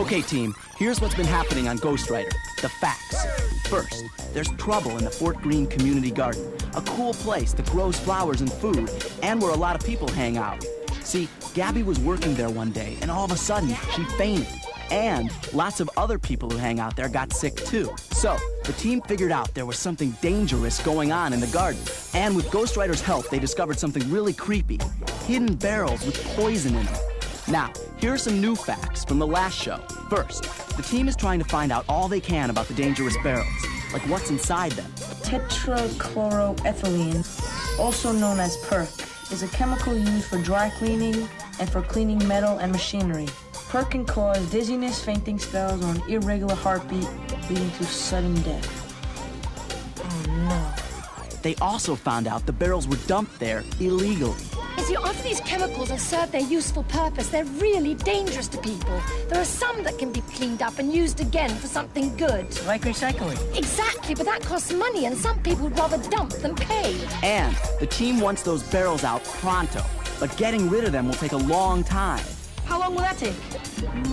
Okay, team, here's what's been happening on Ghostwriter. The facts. First, there's trouble in the Fort Greene Community Garden, a cool place that grows flowers and food, and where a lot of people hang out. See, Gabby was working there one day, and all of a sudden, she fainted. And lots of other people who hang out there got sick too. So, the team figured out there was something dangerous going on in the garden. And with Ghostwriter's help, they discovered something really creepy. Hidden barrels with poison in them. Now, here are some new facts from the last show. First, the team is trying to find out all they can about the dangerous barrels, like what's inside them. Tetrachloroethylene, also known as perc, is a chemical used for dry cleaning and for cleaning metal and machinery. Perc can cause dizziness, fainting spells, or an irregular heartbeat, leading to sudden death. Oh, no. They also found out the barrels were dumped there illegally. You see, after these chemicals have served their useful purpose, they're really dangerous to people. There are some that can be cleaned up and used again for something good. Like recycling. Exactly, but that costs money, and some people would rather dump than pay. And the team wants those barrels out pronto, but getting rid of them will take a long time. How long will that take?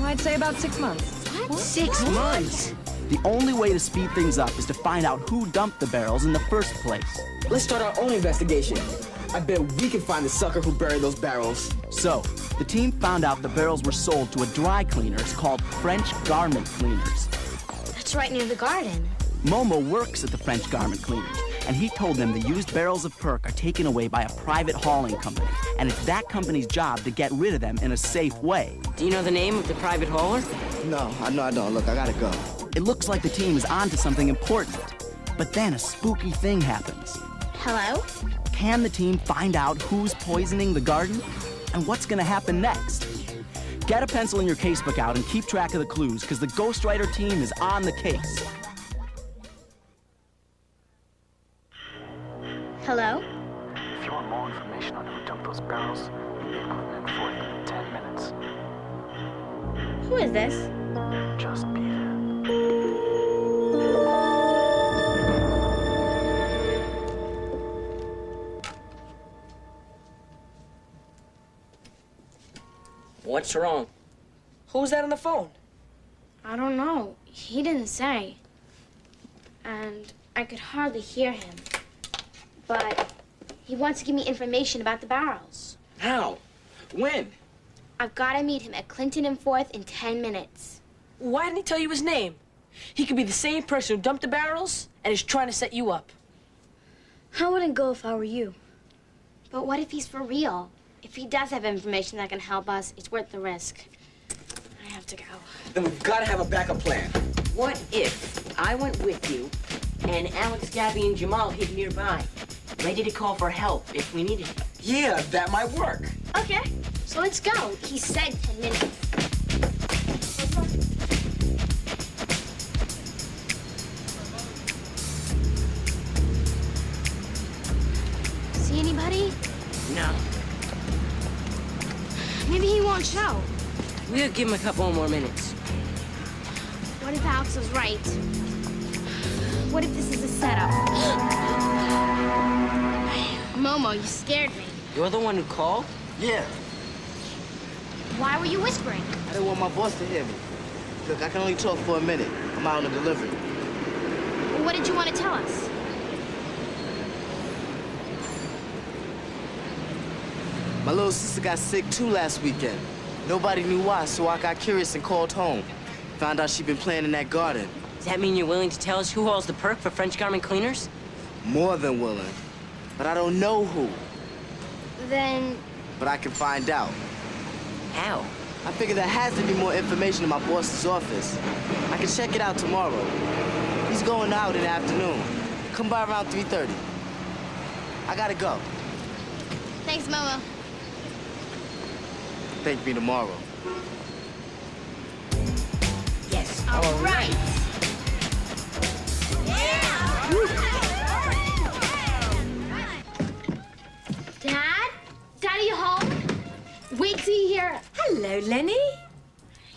I'd say about 6 months. What? 6 months? The only way to speed things up is to find out who dumped the barrels in the first place. Let's start our own investigation. I bet we can find the sucker who buried those barrels. So, the team found out the barrels were sold to a dry cleaners called French Garment Cleaners. That's right near the garden. Momo works at the French Garment Cleaners, and he told them the used barrels of perc are taken away by a private hauling company, and it's that company's job to get rid of them in a safe way. Do you know the name of the private hauler? No, I don't. Look, I gotta go. It looks like the team is onto something important, but then a spooky thing happens. Hello? Can the team find out who's poisoning the garden? And what's gonna happen next? Get a pencil and your casebook out and keep track of the clues, because the Ghostwriter team is on the case. Hello? If you want more information on who dumped those barrels, be in Fort in 10 minutes. Who is this? Just be there. What's wrong? Who's that on the phone? I don't know. He didn't say. And I could hardly hear him. But he wants to give me information about the barrels. How? When? I've got to meet him at Clinton and 4th in 10 minutes. Why didn't he tell you his name? He could be the same person who dumped the barrels and is trying to set you up. I wouldn't go if I were you. But what if he's for real? If he does have information that can help us, it's worth the risk. I have to go. Then we've gotta have a backup plan. What if I went with you and Alex, Gabby, and Jamal hid nearby, ready to call for help if we needed it? Yeah, that might work. Okay, so let's go. He said 10 minutes. See anybody? No. Maybe he won't show. We'll give him a couple more minutes. What if Alex is right? What if this is a setup? Momo, you scared me. You're the one who called? Yeah. Why were you whispering? I didn't want my boss to hear me. Look, I can only talk for a minute. I'm out on a delivery. What did you want to tell us? My little sister got sick too last weekend. Nobody knew why, so I got curious and called home. Found out she'd been playing in that garden. Does that mean you're willing to tell us who hauls the perc for French Garment Cleaners? More than willing. But I don't know who. Then... But I can find out. How? I figure there has to be more information in my boss's office. I can check it out tomorrow. He's going out in the afternoon. Come by around 3:30. I gotta go. Thanks, Momo. Thank me tomorrow. Yes. All right. Dad? Dad, are you home? Wait till you hear. Hello, Lenny.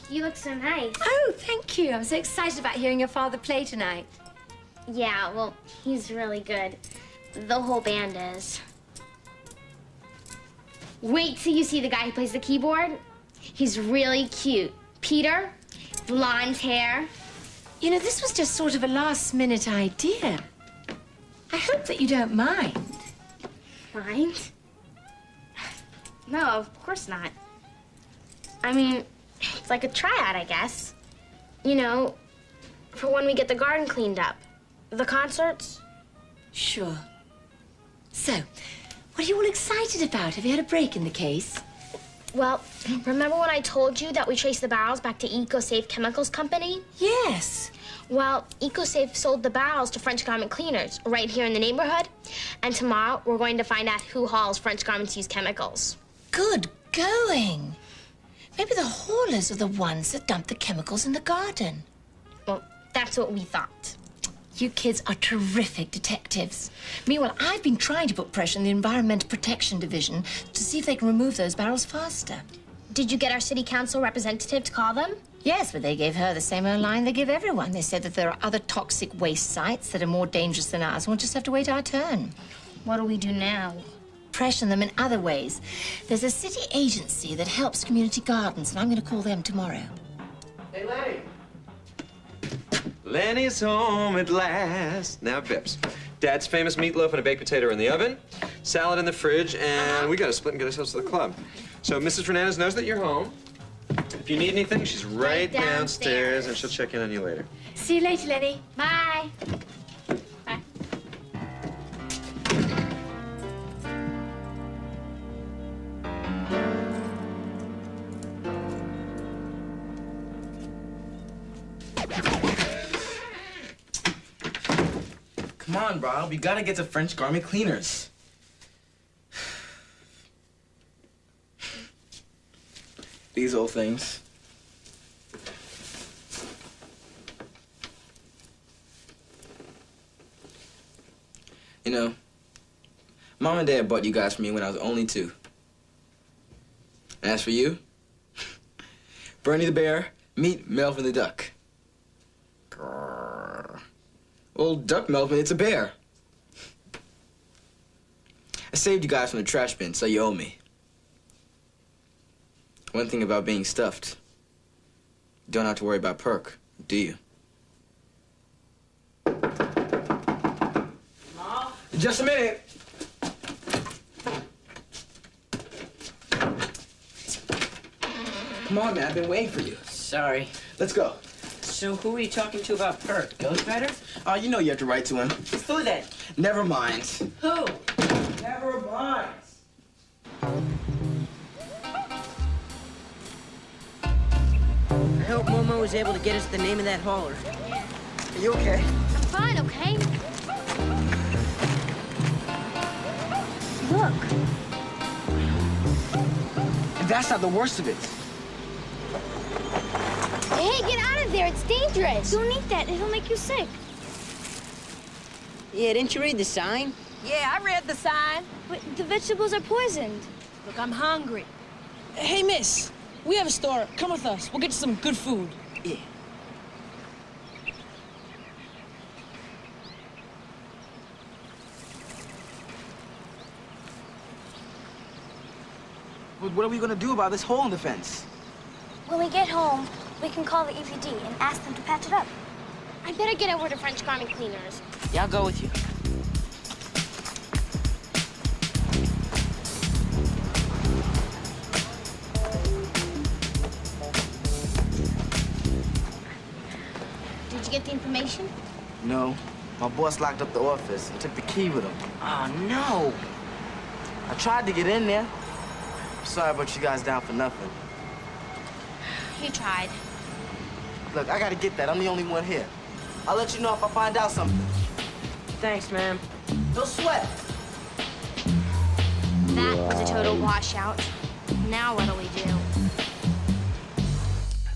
You look so nice. Oh, thank you. I'm so excited about hearing your father play tonight. Yeah, well, he's really good. The whole band is. Wait till you see the guy who plays the keyboard. He's really cute. Peter, blonde hair. You know, this was just sort of a last-minute idea. I hope that you don't mind. Mind? No, of course not. I mean, it's like a tryout, I guess. You know, for when we get the garden cleaned up. The concerts. Sure. So, what are you all excited about? Have you had a break in the case? Well, remember when I told you that we traced the barrels back to EcoSafe Chemicals Company? Yes. Well, EcoSafe sold the barrels to French garment cleaners right here in the neighborhood. And tomorrow, we're going to find out who hauls French garments use chemicals. Good going. Maybe the haulers are the ones that dump the chemicals in the garden. Well, that's what we thought. You kids are terrific detectives. Meanwhile, I've been trying to put pressure on the Environmental Protection Division to see if they can remove those barrels faster. Did you get our city council representative to call them? Yes, but they gave her the same old line they give everyone. They said that there are other toxic waste sites that are more dangerous than ours. We'll just have to wait our turn. What do we do now? Pressure them in other ways. There's a city agency that helps community gardens, and I'm going to call them tomorrow. Hey, Lenny. Lenny's home at last. Now, Bips. Dad's famous meatloaf and a baked potato are in the oven, salad in the fridge, and we gotta split and get ourselves to the club. So Mrs. Fernandez knows that you're home. If you need anything, she's right downstairs, and she'll check in on you later. See you later, Lenny. Bye. Bye. Come on, Rob. You gotta get to French garment cleaners. These old things. You know, Mom and Dad bought you guys for me when I was only 2. And as for you, Bernie the bear, meet Melvin the duck. Grrr. Well, duck Melvin, it's a bear. I saved you guys from the trash bin, so you owe me. One thing about being stuffed, you don't have to worry about Perk, do you? Mom? Just a minute. Come on, man. I've been waiting for you. Sorry. Let's go. So who are you talking to about Perk? Ghostwriter? You know you have to write to him. Who then? Never mind. Who? Never mind. I hope Momo was able to get us the name of that hauler. Are you okay? I'm fine, okay? Look. And that's not the worst of it. Hey, get out of there. It's dangerous. Don't eat that. It'll make you sick. Yeah, didn't you read the sign? Yeah, I read the sign. But the vegetables are poisoned. Look, I'm hungry. Hey, miss, we have a store. Come with us. We'll get you some good food. Yeah. What are we gonna do about this hole in the fence? When we get home, we can call the EPD and ask them to patch it up. I better get over to French garment cleaners. Yeah, I'll go with you. Did you get the information? No. My boss locked up the office and took the key with him. Oh, no. I tried to get in there. I'm sorry about you guys down for nothing. You tried. Look, I gotta get that. I'm the only one here. I'll let you know if I find out something. Thanks, ma'am. No sweat. That was a total washout. Now what'll we do?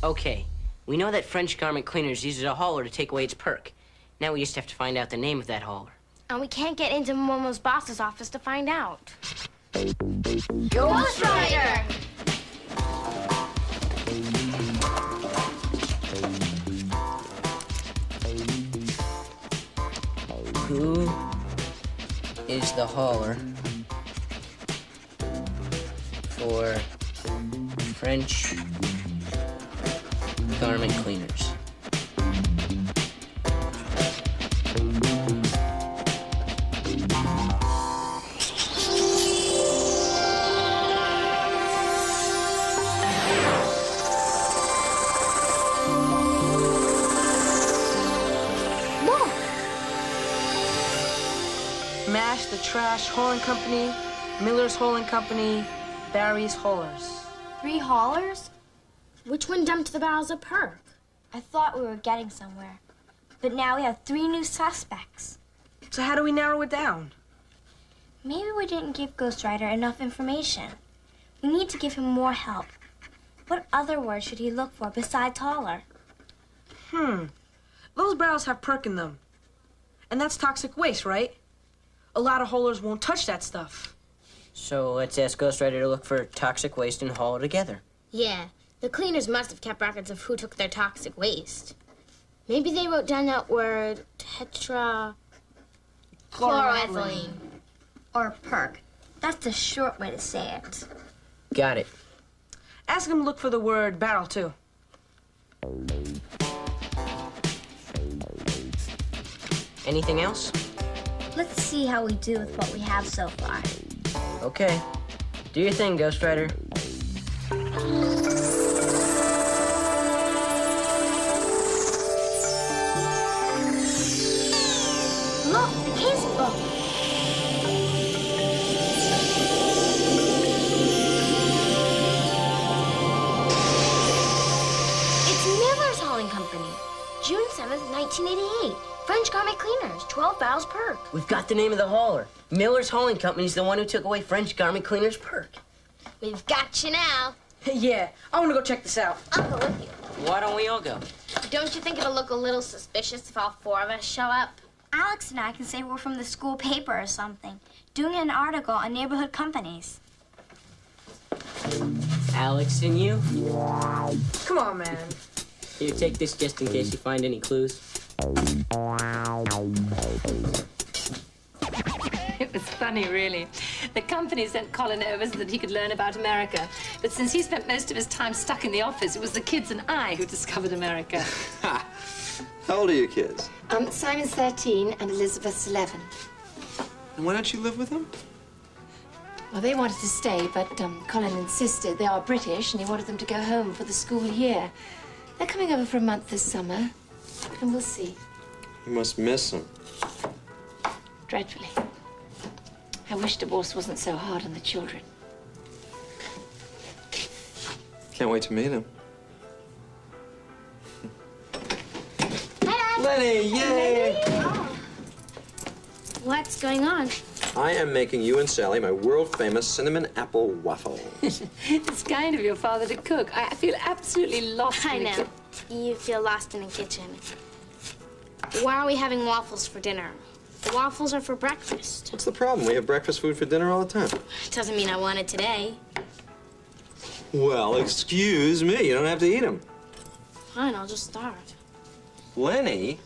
Okay, we know that French garment cleaners uses a hauler to take away its perk. Now we just have to find out the name of that hauler. And we can't get into Momo's boss's office to find out. Ghostwriter! Who is the hauler for French garment cleaners. Mash, the Trash Hauling Company, Miller's Hauling Company, Barry's Haulers. 3 haulers? Which one dumped the barrels of perk? I thought we were getting somewhere. But now we have 3 new suspects. So how do we narrow it down? Maybe we didn't give Ghostwriter enough information. We need to give him more help. What other word should he look for besides hauler? Those barrels have perk in them. And that's toxic waste, right? A lot of haulers won't touch that stuff. So let's ask Ghostwriter to look for toxic waste and haul it together. Yeah, the cleaners must have kept records of who took their toxic waste. Maybe they wrote down that word tetrachloroethylene. Or perk. That's the short way to say it. Got it. Ask him to look for the word barrel, too. Anything else? Let's see how we do with what we have so far. Okay. Do your thing, Ghostwriter. Look, the case book. It's Miller's Hauling Company. June 7th, 1988. French garment cleaners, 12 barrels perk. We've got the name of the hauler. Miller's Hauling Company's the one who took away French garment cleaner's perk. We've got you now. Yeah, I want to go check this out. I'll go with you. Why don't we all go? Don't you think it'll look a little suspicious if all 4 of us show up? Alex and I can say we're from the school paper or something, doing an article on neighborhood companies. Alex and you? Come on, man. You take this just in case you find any clues. It was funny, really. The company sent Colin over so that he could learn about America. But since he spent most of his time stuck in the office, it was the kids and I who discovered America. Ha! How old are your kids? Simon's 13 and Elizabeth's 11. And why don't you live with them? Well, they wanted to stay, but Colin insisted. They are British, and he wanted them to go home for the school year. They're coming over for a month this summer, and we'll see. You must miss them. Dreadfully. I wish divorce wasn't so hard on the children. Can't wait to meet them. Hi, Dad. Lenny, yay! Oh. What's going on? I am making you and Sally my world-famous cinnamon apple waffle. It's kind of your father to cook. I feel absolutely lost I in the know. You feel lost in the kitchen. Why are we having waffles for dinner? The waffles are for breakfast. What's the problem? We have breakfast food for dinner all the time. Doesn't mean I want it today. Well, excuse me. You don't have to eat them. Fine, I'll just starve. Lenny?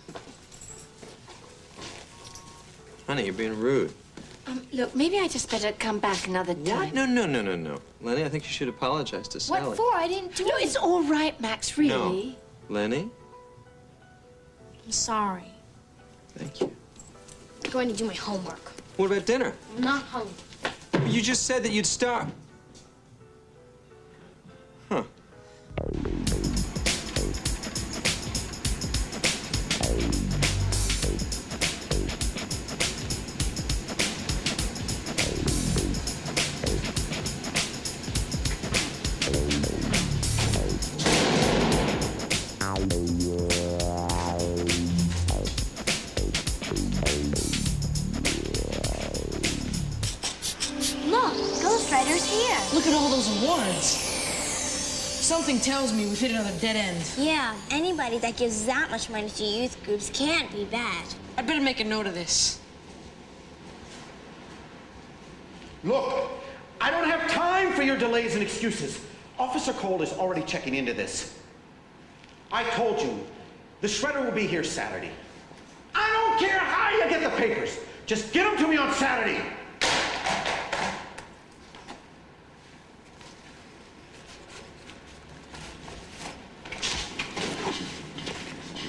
Honey, you're being rude. Look, maybe I just better come back another time. What? No. Lenny, I think you should apologize to Sally. What for? I didn't do it. No, it's all right, Max, really. No. Lenny? I'm sorry. Thank you. I'm going to do my homework. What about dinner? I'm not hungry. You just said that you'd starve. Huh. Look, Ghostwriter's here. Look at all those awards. Something tells me we've hit another dead end. Yeah, anybody that gives that much money to youth groups can't be bad. I'd better make a note of this. Look, I don't have time for your delays and excuses. Officer Cole is already checking into this. I told you, the shredder will be here Saturday. I don't care how you get the papers. Just get them to me on Saturday.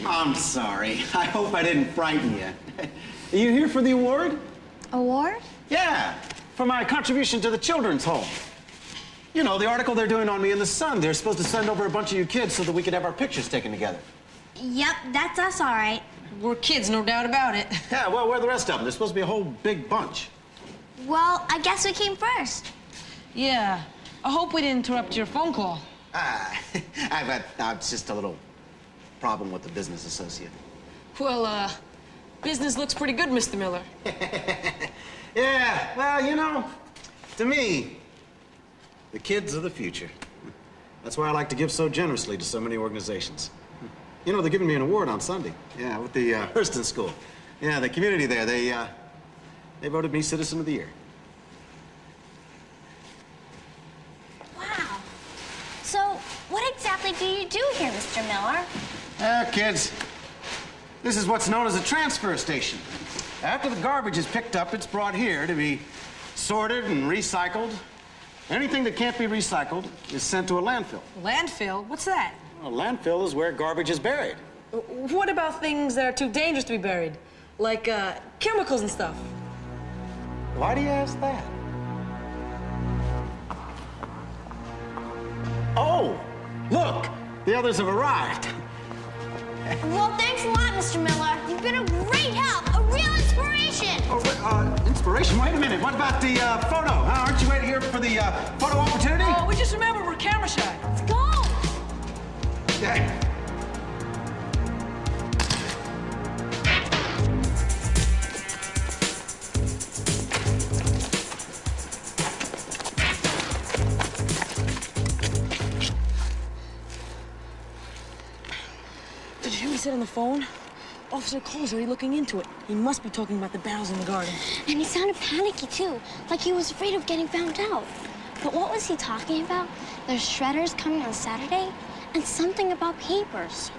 I'm sorry. I hope I didn't frighten you. Are you here for the award? Award? Yeah, for my contribution to the children's home. You know, the article they're doing on me in the Sun. They're supposed to send over a bunch of you kids so that we could have our pictures taken together. Yep, that's us, all right. We're kids, no doubt about it. Yeah, well, where are the rest of them? There's supposed to be a whole big bunch. Well, I guess we came first. Yeah. I hope we didn't interrupt your phone call. It's just a little problem with the business associate. Well, business looks pretty good, Mr. Miller. Yeah, well, you know, to me, the kids are the future. That's why I like to give so generously to so many organizations. You know, they're giving me an award on Sunday. Yeah, with the Hurston School. Yeah, the community there, they voted me Citizen of the Year. Wow. So, what exactly do you do here, Mr. Miller? Kids, this is what's known as a transfer station. After the garbage is picked up, it's brought here to be sorted and recycled. Anything that can't be recycled is sent to a landfill. Landfill? What's that? A landfill is where garbage is buried. What about things that are too dangerous to be buried? Like, chemicals and stuff. Why do you ask that? Oh, look, the others have arrived. Well, thanks a lot, Mr. Miller. You've been a great help, a real inspiration. Oh, inspiration? Wait a minute. What about the photo? Huh? Aren't you waiting here for the photo opportunity? Oh, we just remember we're camera shy. Let's go. Yeah. Did you hear what he said on the phone? Officer Cole's already looking into it. He must be talking about the barrels in the garden. And he sounded panicky, too, like he was afraid of getting found out. But what was he talking about? There's shredders coming on Saturday, and something about papers.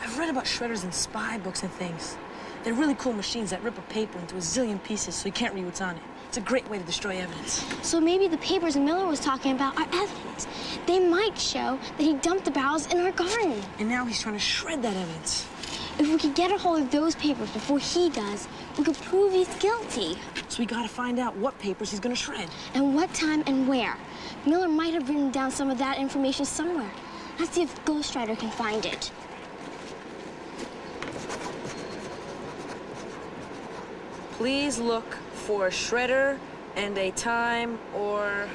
I've read about shredders in spy books and things. They're really cool machines that rip a paper into a zillion pieces so you can't read what's on it. It's a great way to destroy evidence. So maybe the papers Miller was talking about are evidence. They might show that he dumped the barrels in our garden. And now he's trying to shred that evidence. If we could get a hold of those papers before he does, we could prove he's guilty. So we gotta find out what papers he's gonna shred. And what time and where. Miller might have written down some of that information somewhere. Let's see if Ghostwriter can find it. Please look for a shredder and a time or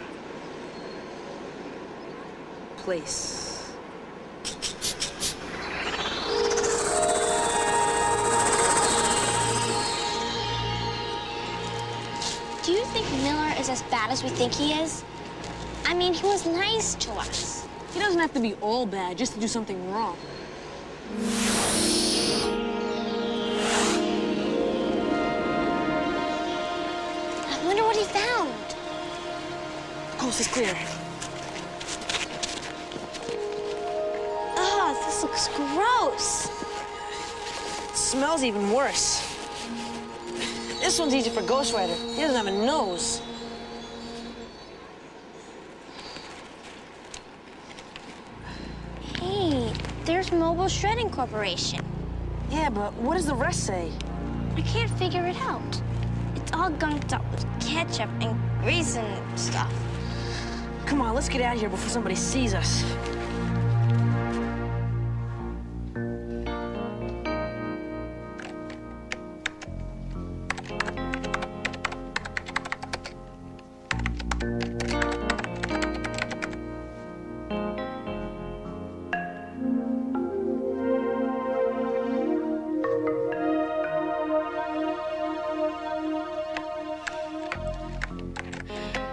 place. Do you think Miller is as bad as we think he is? I mean, he was nice to us. He doesn't have to be all bad just to do something wrong. I wonder what he found. The coast is clear. Oh, this looks gross. It smells even worse. This one's easy for Ghostwriter. He doesn't have a nose. Hey, there's Mobile Shredding Corporation. Yeah, but what does the rest say? I can't figure it out. It's all gunked up with ketchup and grease and stuff. Come on, let's get out of here before somebody sees us.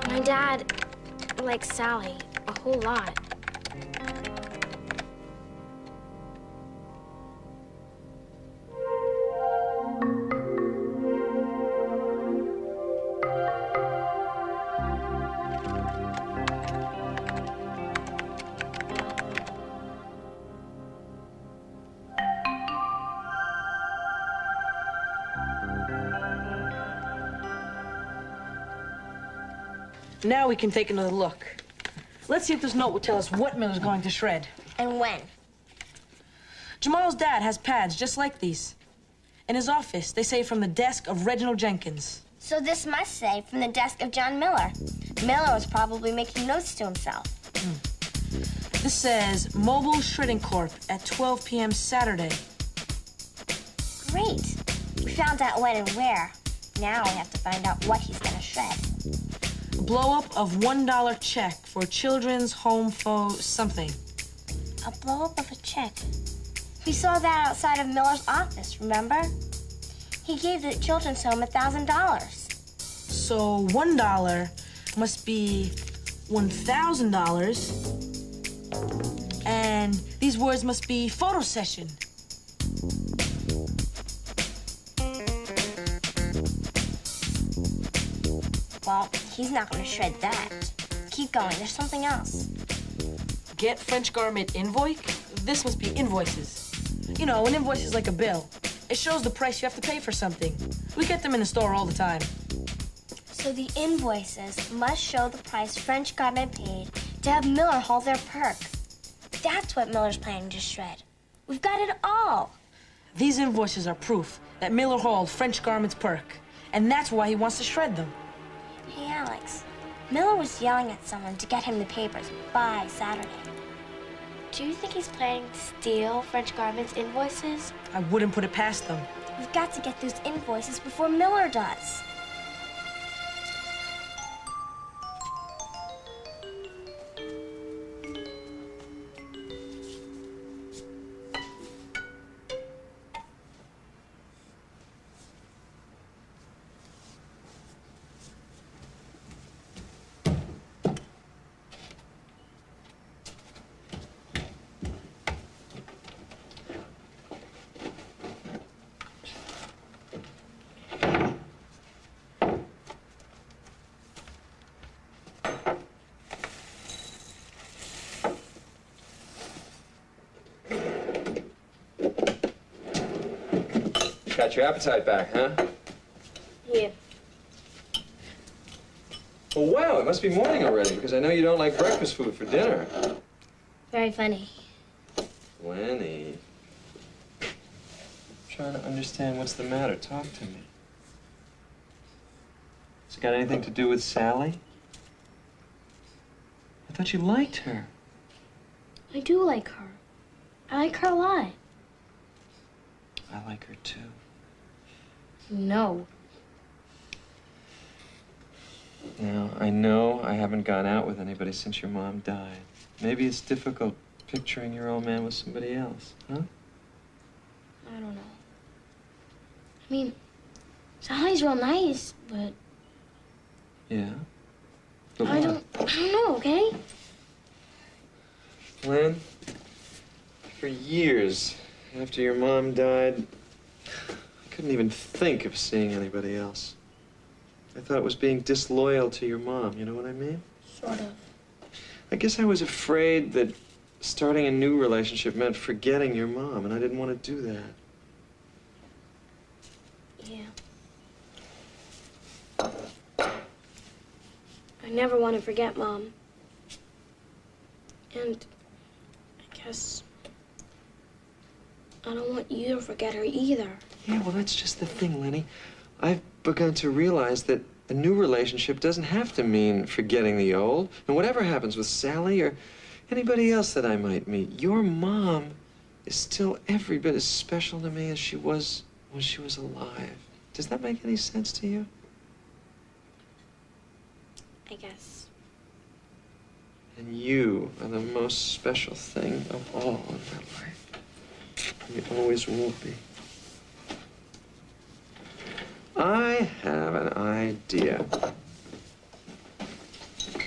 My dad likes Sally a whole lot. Now we can take another look. Let's see if this note will tell us what Miller's going to shred. And when? Jamal's dad has pads just like these. In his office, they say from the desk of Reginald Jenkins. So this must say from the desk of John Miller. Miller was probably making notes to himself. This says Mobile Shredding Corp at 12 p.m. Saturday. Great. We found out when and where. Now we have to find out what he's gonna shred. A blow-up of $1 check for Children's Home for something. A blow-up of a check. We saw that outside of Miller's office, remember? He gave the children's home $1,000. So $1 must be $1,000. And these words must be photo session. Well, he's not gonna shred that. Keep going, there's something else. Get French garment invoice? This must be invoices. You know, an invoice is like a bill. It shows the price you have to pay for something. We get them in the store all the time. So the invoices must show the price French garment paid to have Miller haul their perk. That's what Miller's planning to shred. We've got it all. These invoices are proof that Miller hauled French garment's perk, and that's why he wants to shred them. Hey, Alex, Miller was yelling at someone to get him the papers by Saturday. Do you think he's planning to steal French garment's invoices? I wouldn't put it past them. We've got to get those invoices before Miller does. Got your appetite back, huh? Yeah. Well, wow, it must be morning already, because I know you don't like breakfast food for dinner. Very funny. Lenny. I'm trying to understand what's the matter. Talk to me. Has it got anything to do with Sally? I thought you liked her. I do like her. I like her a lot. I like her too. No. Now, I know I haven't gone out with anybody since your mom died. Maybe it's difficult picturing your old man with somebody else, huh? I don't know. I mean, Sally's real nice, but Yeah? But I what? don't know, okay? Len, for years after your mom died, I couldn't even think of seeing anybody else. I thought it was being disloyal to your mom, you know what I mean? Sort of. I guess I was afraid that starting a new relationship meant forgetting your mom, and I didn't want to do that. Yeah. I never want to forget Mom. And I guess I don't want you to forget her either. Yeah, well, that's just the thing, Lenny. I've begun to realize that a new relationship doesn't have to mean forgetting the old. And whatever happens with Sally or anybody else that I might meet, your mom is still every bit as special to me as she was when she was alive. Does that make any sense to you? I guess. And you are the most special thing of all in my life. You always will be. I have an idea.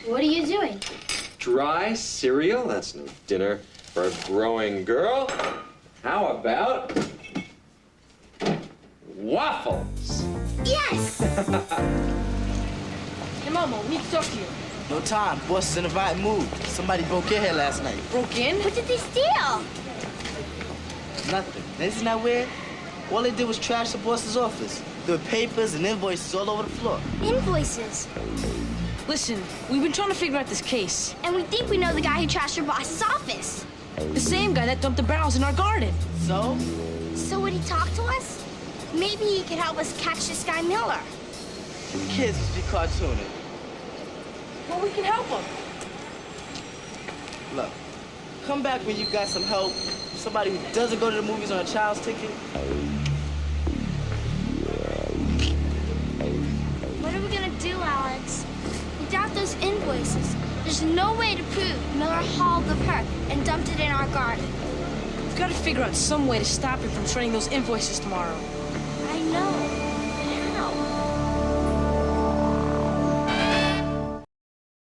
What are you doing? Dry cereal? That's no dinner for a growing girl. How about waffles? Yes! Hey, Mama, we need to talk to you. No time. Boss is in the right mood. Somebody broke in here last night. Broke in? What did they steal? Nothing. Isn't that weird? All they did was trash the boss's office. There were papers and invoices all over the floor. Invoices. Listen, we've been trying to figure out this case. And we think we know the guy who trashed your boss's office. The same guy that dumped the barrels in our garden. So? So would he talk to us? Maybe he could help us catch this guy Miller. Kids must be cartooning. Well, we can help him. Look, come back when you got some help. Somebody who doesn't go to the movies on a child's ticket. What are we gonna do, Alex? Without those invoices, there's no way to prove Miller hauled the perk and dumped it in our garden. We've got to figure out some way to stop him from shredding those invoices tomorrow. I know.